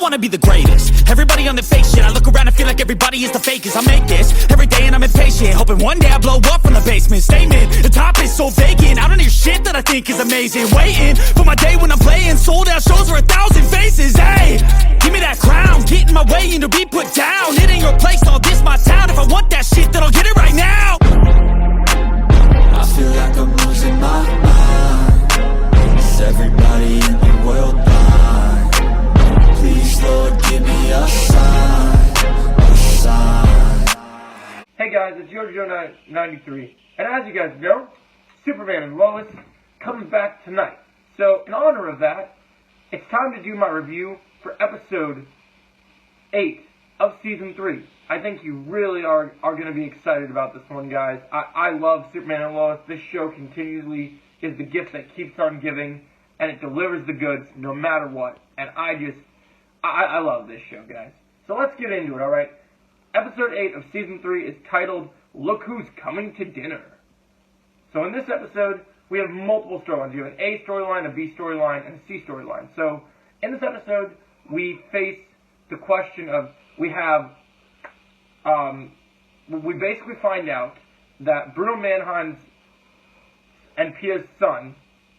wanna be the greatest. Everybody on the fake shit, I look around and feel like everybody is the fakest. I make this every day and I'm impatient, hoping one day I blow up from the basement. Statement, the top is so vacant, I don't hear shit that I think is amazing. Waiting for my day when I'm playing sold out shows for 1,000 faces. Hey, give me that crown, get in my way and to be put down. It ain't your place, all this my town. If I want that shit, then I'll get it right now. I feel like I'm losing my mind. Is everybody in the world blind? Please, Lord, give me a sign, a sign. Hey guys, it's Jojo93, and as you guys know, Superman and Lois comes back tonight. So, in honor of that, it's time to do my review for episode 8 of season 3. I think you really are going to be excited about this one, guys. I love Superman and Lois. This show continuously is the gift that keeps on giving, and it delivers the goods no matter what. And I love this show, guys. So let's get into it, alright? Episode 8 of season 3 is titled, Look Who's Coming to Dinner. So in this episode, we have multiple storylines. You have an A storyline, a B storyline, and a C storyline. So in this episode, we face the question of, we basically find out that Bruno Mannheim's and Pia's son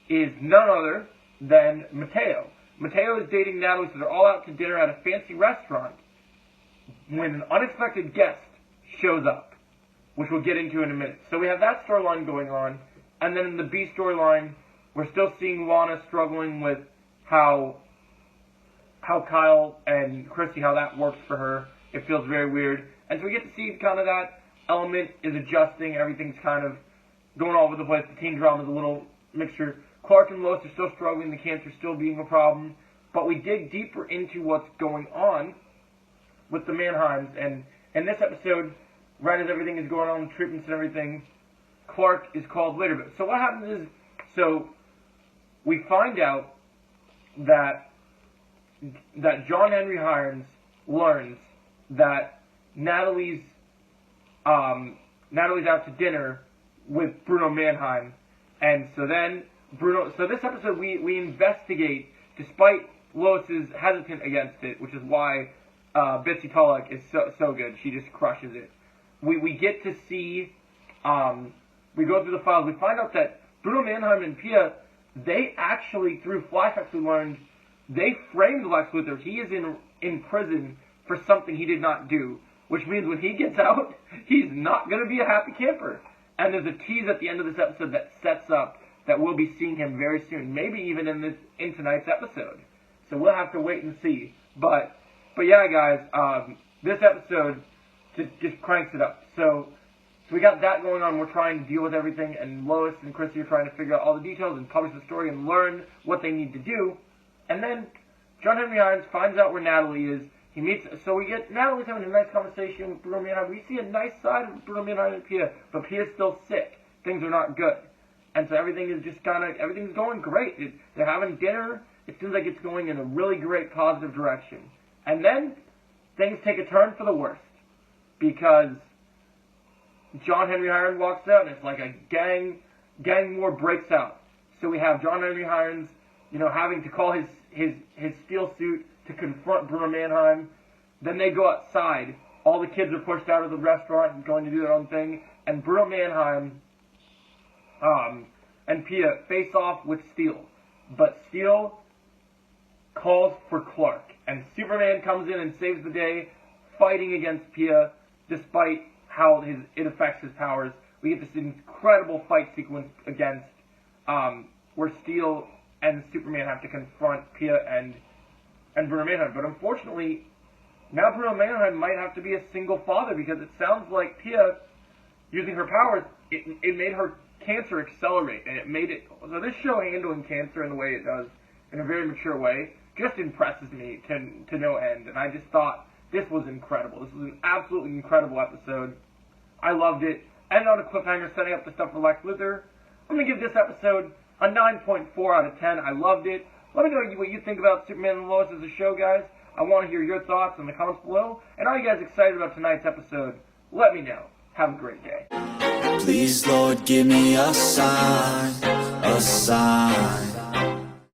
is none other than Mateo. Mateo is dating Natalie, so they're all out to dinner at a fancy restaurant when an unexpected guest shows up, which we'll get into in a minute. So we have that storyline going on, and then in the B storyline, we're still seeing Lana struggling with how Kyle and Chrissy, how that works for her. It feels very weird. And so we get to see kind of that element is adjusting. Everything's kind of going all over the place. The teen drama is a little mixture. Clark and Lois are still struggling. The cancer still being a problem. But we dig deeper into what's going on with the Mannheims. And in this episode, right as everything is going on, treatments and everything, Clark is called later. But so what happens is, so we find out that John Henry Irons learns that Natalie's out to dinner with Bruno Mannheim, and so then so this episode we investigate, despite Lois's hesitant against it, which is why Bitsy Tulloch is so good. She just crushes it. We get to see, we go through the files, we find out that Bruno Mannheim and Pia, they actually, through flashbacks we learned, they framed Lex Luthor. He is in prison for something he did not do, which means when he gets out, he's not going to be a happy camper. And there's a tease at the end of this episode that sets up that we'll be seeing him very soon, maybe even in tonight's episode. So we'll have to wait and see. But yeah, guys, this episode just cranks it up. So we got that going on. We're trying to deal with everything, and Lois and Chrissy are trying to figure out all the details and publish the story and learn what they need to do. And then John Henry Irons finds out where Natalie is. He meets, so we get Natalie's having a nice conversation with Bruno Mannheim. We see a nice side of Bruno Mannheim and Pia, but Pia's still sick. Things are not good. And so everything is just everything's going great. They're having dinner. It seems like it's going in a really great positive direction. And then things take a turn for the worst, because John Henry Irons walks out, and it's like a gang war breaks out. So we have John Henry Irons, having to call his steel suit to confront Bruno Mannheim. Then they go outside. All the kids are pushed out of the restaurant and going to do their own thing. And Bruno Mannheim and Pia face off with Steel. But Steel calls for Clark. And Superman comes in and saves the day, fighting against Pia, despite how it affects his powers. We get this incredible fight sequence against where Steel and Superman have to confront Pia and Bruno Mannheim. But unfortunately, now Bruno Mannheim might have to be a single father, because it sounds like Pia, using her powers, it made her cancer accelerate, and it made it... So this show handling cancer in the way it does, in a very mature way, just impresses me to no end. And I just thought this was incredible. This was an absolutely incredible episode. I loved it. Ended on a cliffhanger, setting up the stuff for Lex Luthor. I'm going to give this episode a 9.4 out of 10. I loved it. Let me know what you think about Superman and Lois as a show, guys. I want to hear your thoughts in the comments below. And are you guys excited about tonight's episode? Let me know. Have a great day. Please, Lord, give me a sign, a sign.